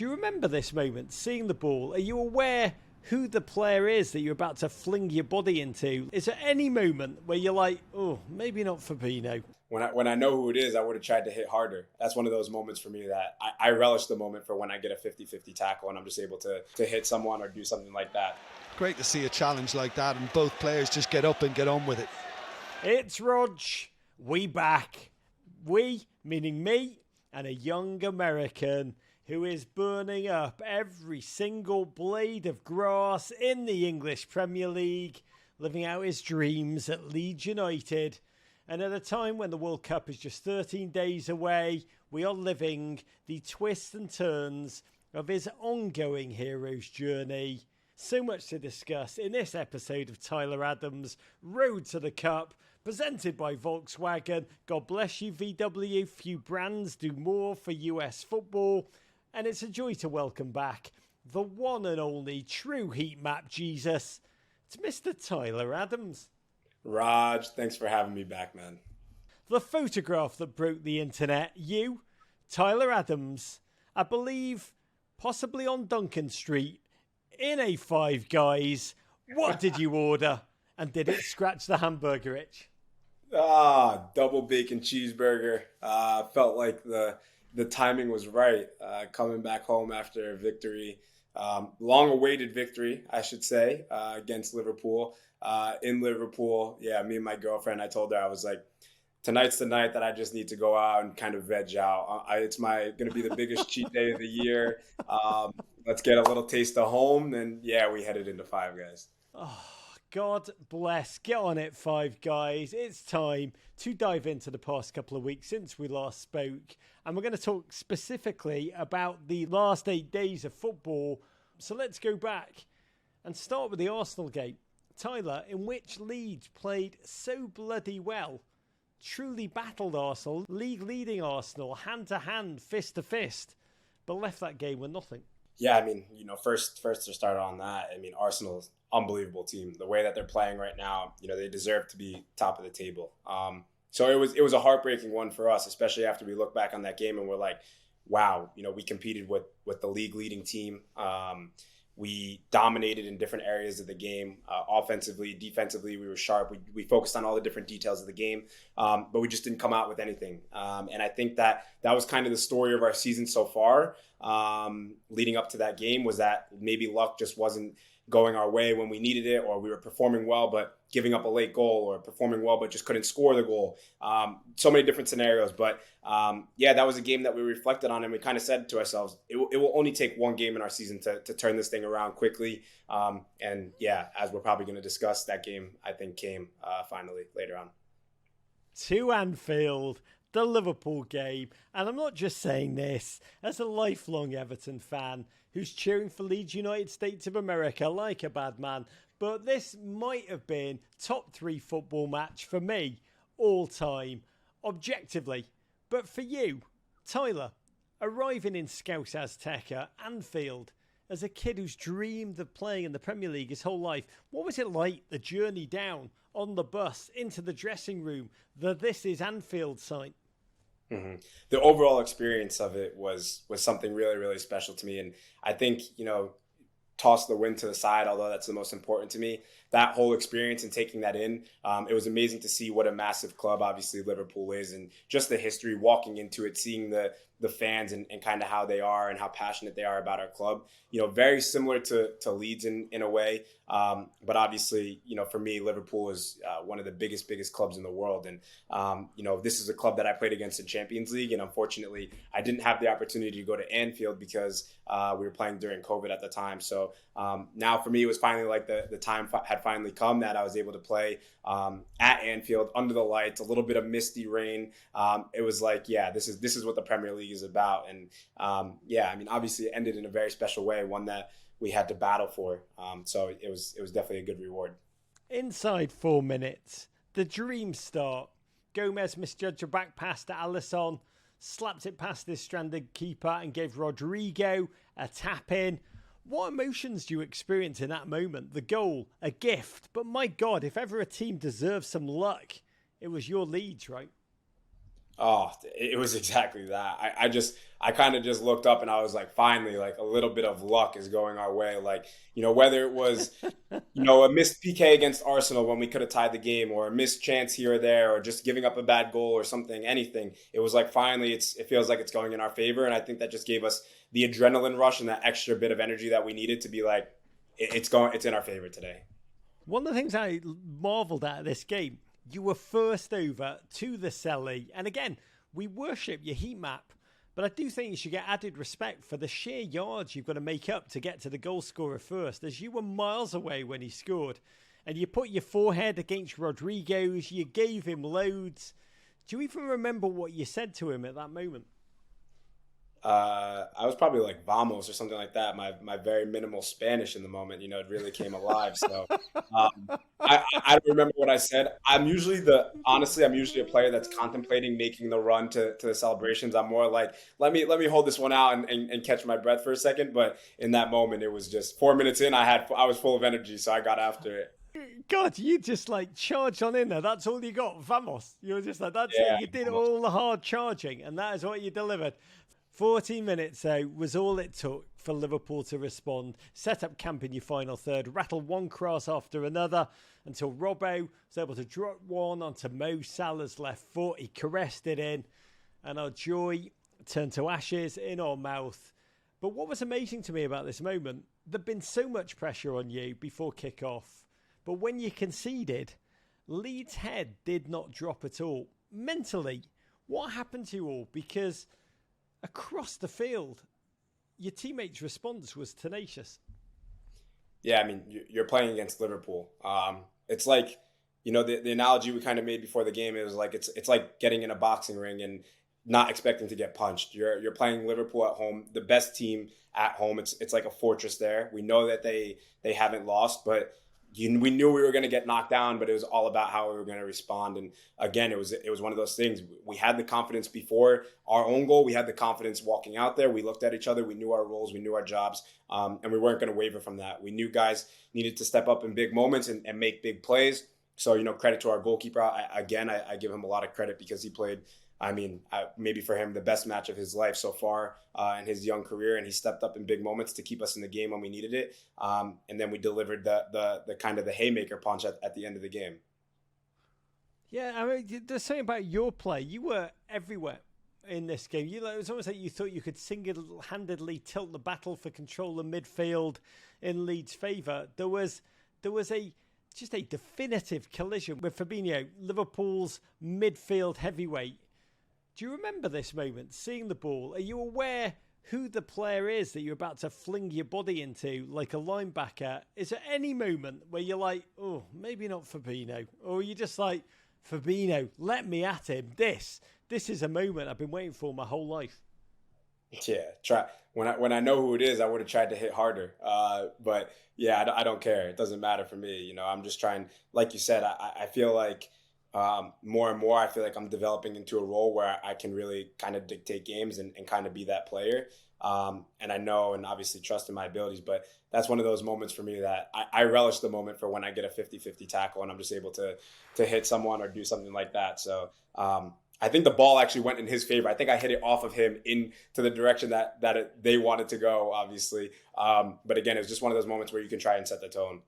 Do you remember this moment, seeing the ball? Are you aware who the player is that you're about to fling your body into? Is there any moment where you're like, oh, maybe not Fabinho? When I know who it is, I would have tried to hit harder. That's one of those moments for me that I relish the moment for when I get a 50-50 tackle and I'm just able to hit someone or do something like that. Great to see a challenge like that and both players just get up and get on with it. It's Rog. We back. We, meaning me and a young American who is burning up every single blade of grass in the English Premier League, living out his dreams at Leeds United. And at a time when the World Cup is just 13 days away, we are living the twists and turns of his ongoing hero's journey. So much to discuss in this episode of Tyler Adams' Road to the Cup, presented by Volkswagen. God bless you, VW. Few brands do more for US football. And it's a joy to welcome back the one and only true heat map Jesus. It's Mr. Tyler Adams. Raj, thanks for having me back, man. The photograph that broke the internet, you, Tyler Adams, I believe possibly on Duncan Street, in a Five Guys. What did you order? And did it scratch the hamburger itch? Double bacon cheeseburger. Felt like the timing was right. Coming back home after a victory, long-awaited victory, I should say, against Liverpool. In Liverpool, me and my girlfriend, I told her, I was like, tonight's the night that I just need to go out and kind of veg out. It's going to be the biggest cheat day of the year. Let's get a little taste of home. And we headed into Five Guys. Oh, God bless. Get on it, Five Guys. It's time to dive into the past couple of weeks since we last spoke. And we're going to talk specifically about the last 8 days of football. So let's go back and start with the Arsenal game. Tyler, in which Leeds played so bloody well, truly battled Arsenal, league-leading Arsenal, hand-to-hand, fist-to-fist, but left that game with nothing. Yeah, I mean, first to start on that, I mean, Arsenal's unbelievable team. The way that they're playing right now, they deserve to be top of the table. So it was a heartbreaking one for us, especially after we look back on that game and we're like, wow, we competed with the league-leading team. We dominated in different areas of the game, offensively, defensively. We were sharp. We focused on all the different details of the game, but we just didn't come out with anything. And I think that was kind of the story of our season so far. Leading up to that game was that maybe luck just wasn't going our way when we needed it, or we were performing well but giving up a late goal, or performing well but just couldn't score the goal. So many different scenarios. But that was a game that we reflected on, and we kind of said to ourselves, it will only take one game in our season to turn this thing around quickly. As we're probably going to discuss, that game, I think, came finally later on. To Anfield, the Liverpool game. And I'm not just saying this as a lifelong Everton fan who's cheering for Leeds United States of America like a bad man, but this might have been top 3 football match for me all time, objectively. But for you, Tyler, arriving in Scouse Azteca, Anfield, as a kid who's dreamed of playing in the Premier League his whole life, what was it like, the journey down on the bus into the dressing room, the This Is Anfield sign? Mm-hmm. The overall experience of it was something really, really special to me. And I think, toss the win to the side, although that's the most important to me. That whole experience and taking that in, it was amazing to see what a massive club, obviously, Liverpool is, and just the history, walking into it, seeing the fans and kind of how they are and how passionate they are about our club. Very similar to Leeds in a way. But obviously, for me, Liverpool is one of the biggest clubs in the world. And, this is a club that I played against in Champions League. And unfortunately, I didn't have the opportunity to go to Anfield because we were playing during COVID at the time. So now for me, it was finally like the time had finally come that I was able to play at Anfield under the lights, a little bit of misty rain. It was like, this is what the Premier League is about. And obviously it ended in a very special way, one that we had to battle for. So it was definitely a good reward. Inside 4 minutes, the dream start. Gomez misjudged a back pass to Alisson, slapped it past this stranded keeper and gave Rodrigo a tap in. What emotions do you experience in that moment? The goal, a gift, but my God, if ever a team deserves some luck, it was your Leeds, right? Oh, it was exactly that. I kind of just looked up and I was like, finally, like a little bit of luck is going our way. Like, whether it was, a missed PK against Arsenal when we could have tied the game, or a missed chance here or there, or just giving up a bad goal or something, anything. It was like, finally, it feels like it's going in our favor. And I think that just gave us the adrenaline rush and that extra bit of energy that we needed to be like, it's in our favor today. One of the things I marvelled at this game, you were first over to the celly. And again, we worship your heat map, but I do think you should get added respect for the sheer yards you've got to make up to get to the goal scorer first, as you were miles away when he scored. And you put your forehead against Rodrigo's, you gave him loads. Do you even remember what you said to him at that moment? I was probably like vamos or something like that. My very minimal Spanish in the moment, it really came alive. So I don't remember what I said. Honestly, I'm usually a player that's contemplating making the run to the celebrations. I'm more like, let me hold this one out and catch my breath for a second. But in that moment, it was just 4 minutes in, I was full of energy, so I got after it. God, you just like charged on in there. That's all you got. Vamos. You were just like, that's Yeah, it. You did all the hard charging, and that is what you delivered. 14 minutes, though, was all it took for Liverpool to respond, set up camp in your final third, rattle one cross after another until Robbo was able to drop one onto Mo Salah's left foot. He caressed it in, and our joy turned to ashes in our mouth. But what was amazing to me about this moment, there'd been so much pressure on you before kick-off, but when you conceded, Leeds' head did not drop at all. Mentally, what happened to you all? Because across the field, your teammates' response was tenacious. Yeah, I mean, you're playing against Liverpool. It's like, the analogy we kind of made before the game, it was like it's like getting in a boxing ring and not expecting to get punched. You're playing Liverpool at home, the best team at home. It's like a fortress there. We know that they haven't lost, but we knew we were going to get knocked down, but it was all about how we were going to respond. And again, it was one of those things. We had the confidence before our own goal. We had the confidence walking out there. We looked at each other. We knew our roles. We knew our jobs. And we weren't going to waver from that. We knew guys needed to step up in big moments and make big plays. So, credit to our goalkeeper. I give him a lot of credit because he played, maybe for him, the best match of his life so far in his young career. And he stepped up in big moments to keep us in the game when we needed it. And then we delivered the kind of the haymaker punch at the end of the game. Yeah, there's something about your play. You were everywhere in this game. It was almost like you thought you could single-handedly tilt the battle for control of midfield in Leeds' favour. There was just a definitive collision with Fabinho, Liverpool's midfield heavyweight. Do you remember this moment, seeing the ball? Are you aware who the player is that you're about to fling your body into like a linebacker? Is there any moment where you're like, oh, maybe not Fabinho? Or are you just like, Fabinho, let me at him. This is a moment I've been waiting for my whole life. Yeah, try. When I know who it is, I would have tried to hit harder. But yeah, I don't care. It doesn't matter for me. I'm just trying, like you said, I feel like more and more, I feel like I'm developing into a role where I can really kind of dictate games and kind of be that player. And I know and obviously trust in my abilities, but that's one of those moments for me that I relish the moment for when I get a 50-50 tackle and I'm just able to hit someone or do something like that. So I think the ball actually went in his favor. I think I hit it off of him into the direction that they wanted to go, obviously. But again, it was just one of those moments where you can try and set the tone.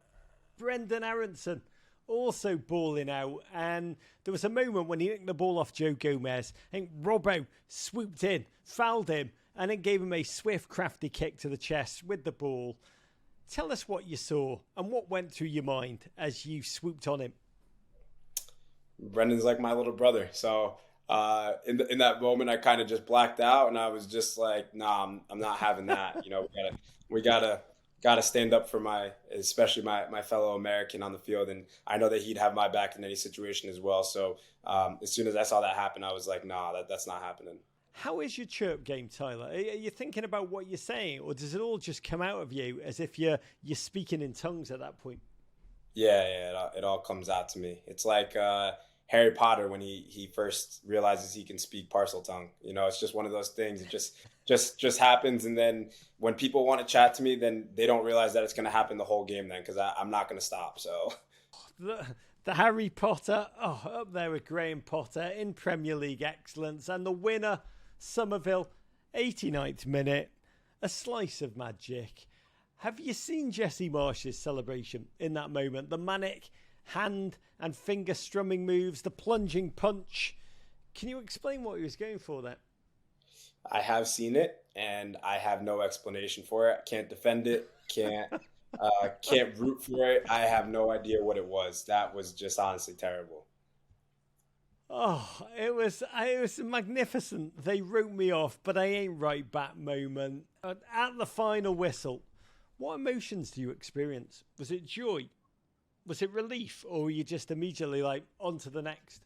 Brendan Aronson also balling out, and there was a moment when he nicked the ball off Joe Gomez. I think Robbo swooped in, fouled him, and then gave him a swift, crafty kick to the chest with the ball. Tell us what you saw and what went through your mind as you swooped on him. Brendan's like my little brother, so in that moment, I kind of just blacked out, and I was just like, "Nah, I'm not having that." We gotta stand up for especially my fellow American on the field, and I know that he'd have my back in any situation as well. So as soon as I saw that happen, I was like, "Nah, that's not happening." How is your chirp game, Tyler? Are you thinking about what you're saying, or does it all just come out of you as if you're speaking in tongues at that point? Yeah, it all comes out to me. It's like Harry Potter when he first realizes he can speak parcel tongue. It's just one of those things. It just happens, and then when people want to chat to me, then they don't realize that it's going to happen the whole game then, because I'm not going to stop. So The Harry Potter, up there with Graham Potter in Premier League excellence. And the winner, Somerville, 89th minute. A slice of magic. Have you seen Jesse Marsh's celebration in that moment? The manic hand and finger strumming moves, the plunging punch. Can you explain what he was going for there? I have seen it, and I have no explanation for it. Can't defend it. Can't root for it. I have no idea what it was. That was just honestly terrible. Oh, it was magnificent. They wrote me off, but I ain't right back moment. At the final whistle, what emotions do you experience? Was it joy? Was it relief? Or were you just immediately like, on to the next?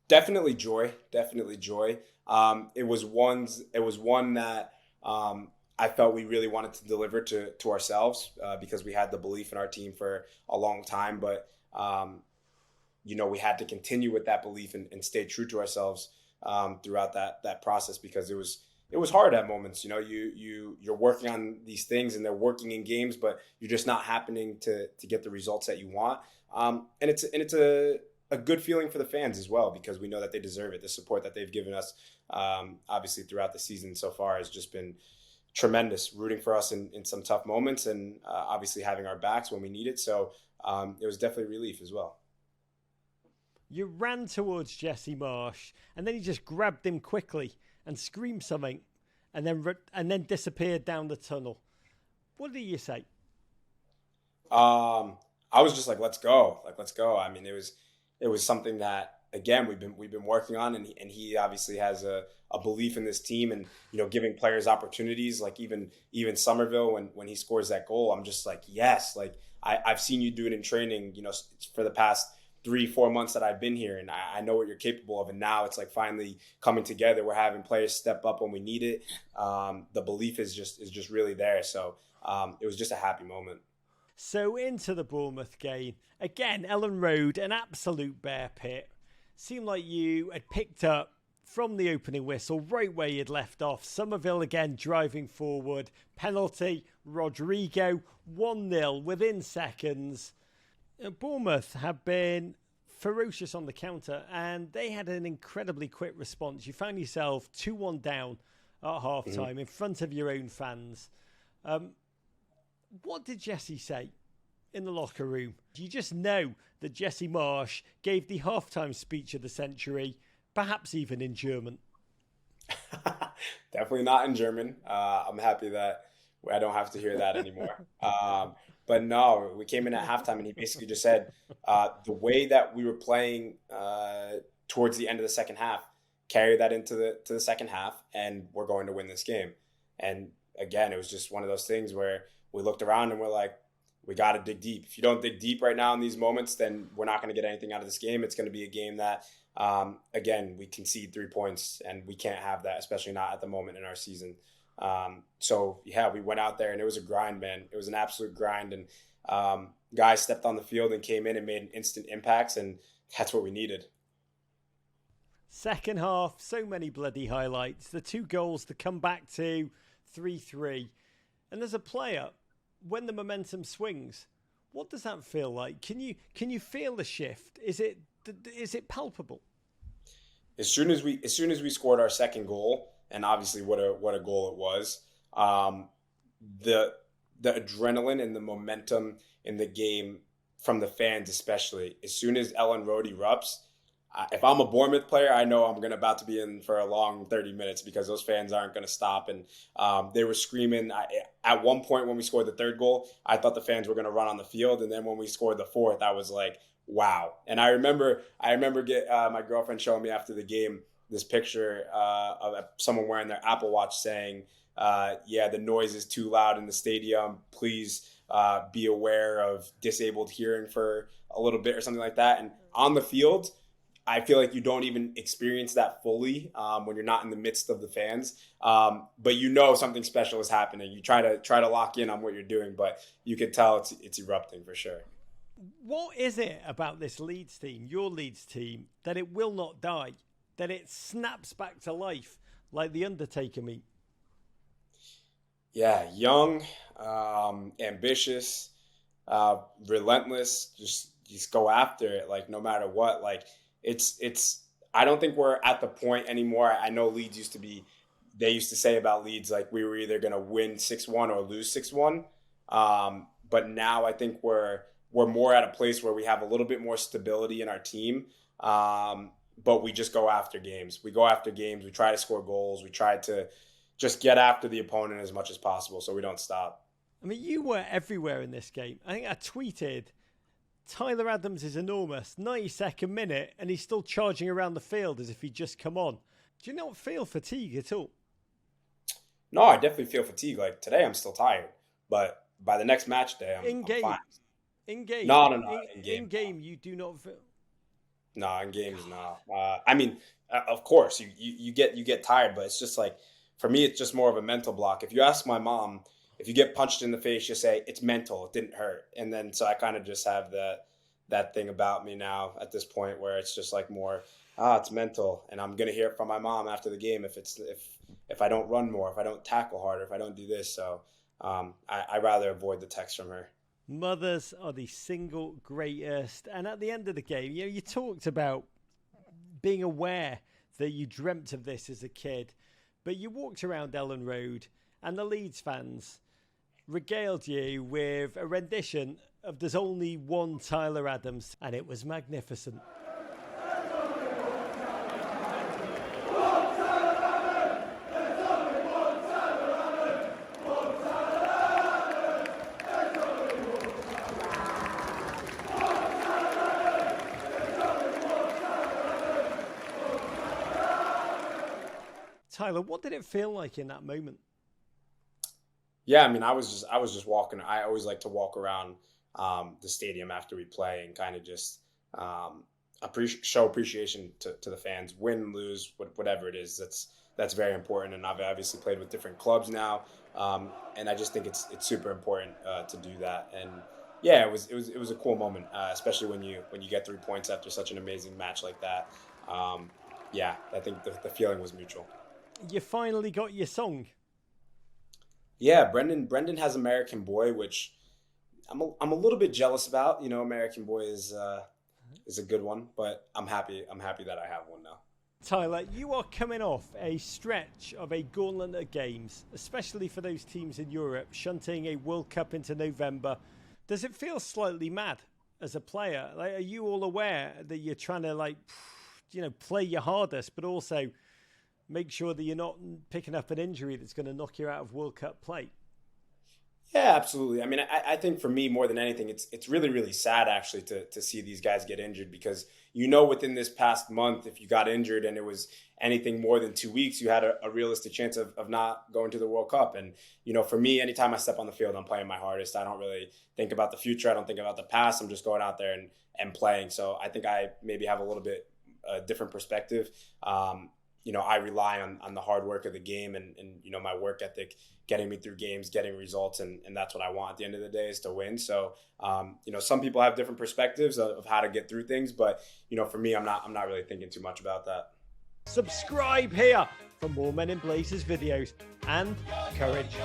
Definitely joy. Definitely joy. It was one that I felt we really wanted to deliver to ourselves because we had the belief in our team for a long time. But, we had to continue with that belief and stay true to ourselves throughout that process because it was hard at moments. You're working on these things and they're working in games, but you're just not happening to get the results that you want. And it's a good feeling for the fans as well because we know that they deserve it. The support that they've given us, obviously throughout the season so far, has just been tremendous, rooting for us in some tough moments and obviously having our backs when we need it. So it was definitely relief as well. You ran towards Jesse Marsh and then you just grabbed him quickly and screamed something and then disappeared down the tunnel. What did you say? I was just like, let's go. I mean, it was something that, again, we've been working on, and he obviously has a belief in this team, and giving players opportunities. Like even Somerville, when he scores that goal, I'm just like, yes. Like I've seen you do it in training, for the past 3-4 months that I've been here, and I know what you're capable of. And now it's like finally coming together. We're having players step up when we need it. The belief is just really there. So it was just a happy moment. So into the Bournemouth game. Again, Ellen Road, an absolute bear pit. Seemed like you had picked up from the opening whistle right where you'd left off. Somerville again driving forward. Penalty, Rodrigo, 1-0 within seconds. Bournemouth have been ferocious on the counter and they had an incredibly quick response. You found yourself 2-1 down at half-time in front of your own fans. What did Jesse say in the locker room? Do you just know that Jesse Marsh gave the halftime speech of the century, perhaps even in German? Definitely not in German. I'm happy that I don't have to hear that anymore. But no, we came in at halftime and he basically just said the way that we were playing towards the end of the second half, carry that into the second half, and we're going to win this game. And again, it was just one of those things where we looked around and we're like, we got to dig deep. If you don't dig deep right now in these moments, then we're not going to get anything out of this game. It's going to be a game that, again, we concede 3 points, and we can't have that, especially not at the moment in our season. So, yeah, we went out there, and it was a grind, man. It was an absolute grind, and guys stepped on the field and came in and made instant impacts, and that's what we needed. Second half, so many bloody highlights. The 2 goals to come back to 3-3. And as a player, when the momentum swings, what does that feel like? Can you feel the shift? Is it palpable? As soon as we scored our second goal, and obviously what a goal it was, the adrenaline and the momentum in the game from the fans, especially as soon as Ellen Road erupts. If I'm a Bournemouth player, I know I'm about to be in for a long 30 minutes because those fans aren't going to stop. And they were screaming. At one point when we scored the third goal, I thought the fans were going to run on the field. And then when we scored the fourth, I was like, wow. And I remember my girlfriend showing me after the game this picture of someone wearing their Apple Watch saying, the noise is too loud in the stadium. Please be aware of disabled hearing for a little bit or something like that. And on the field, I feel like you don't even experience that fully when you're not in the midst of the fans. But something special is happening. You try to lock in on what you're doing, but you could tell it's erupting for sure. What is it about this Leeds team, your Leeds team, that it will not die, that it snaps back to life like the Undertaker meat? Yeah, young, ambitious, relentless, just go after it, like no matter what. Like it's I don't think we're at the point anymore. I know Leeds they used to say about Leeds, like we were either going to win 6-1 or lose 6-1. But now I think we're more at a place where we have a little bit more stability in our team. But we just go after games. We go after games. We try to score goals. We try to just get after the opponent as much as possible so we don't stop. I mean, you were everywhere in this game. I think I tweeted, Tyler Adams is enormous, 92nd minute, and he's still charging around the field as if he'd just come on. Do you not feel fatigue at all? No, I definitely feel fatigue. Like today, I'm still tired. But by the next match day, I'm fine. In game? No. In game, you do not feel... No, in games, no. I mean, of course, you get tired, but it's just like, for me, it's just more of a mental block. If you ask my mom, if you get punched in the face, you say, it's mental, it didn't hurt. And then, so I kind of just have that thing about me now at this point where it's just like more, it's mental. And I'm going to hear it from my mom after the game if I don't run more, if I don't tackle harder, if I don't do this. So I rather avoid the text from her. Mothers are the single greatest. And at the end of the game, you talked about being aware that you dreamt of this as a kid, but you walked around Ellen Road and the Leeds fans regaled you with a rendition of There's Only One Tyler Adams, and it was magnificent. Tyler, what did it feel like in that moment? Yeah, I mean, I was just walking. I always like to walk around the stadium after we play and kind of just show appreciation to the fans, win, lose, whatever it is. That's very important. And I've obviously played with different clubs now, and I just think it's super important to do that. And yeah, it was a cool moment, especially when you get 3 points after such an amazing match like that. Yeah, I think the feeling was mutual. You finally got your song. Yeah, Brendan has American Boy, which I'm a little bit jealous about. You know, American Boy is a good one, but I'm happy that I have one now. Tyler, you are coming off a stretch of a gauntlet of games, especially for those teams in Europe, shunting a World Cup into November. Does it feel slightly mad as a player? Like, are you all aware that you're trying to play your hardest, but also make sure that you're not picking up an injury that's going to knock you out of World Cup play? Yeah, absolutely. I mean, I think for me, more than anything, it's really, really sad actually to see these guys get injured, because within this past month, if you got injured and it was anything more than 2 weeks, you had a realistic chance of not going to the World Cup. And, for me, anytime I step on the field, I'm playing my hardest. I don't really think about the future. I don't think about the past. I'm just going out there and playing. So I think I maybe have a little bit different perspective. I rely on the hard work of the game and my work ethic getting me through games, getting results. And that's what I want at the end of the day, is to win. So, some people have different perspectives of how to get through things. But, for me, I'm not really thinking too much about that. Subscribe here for more Men in Blazers videos and courage.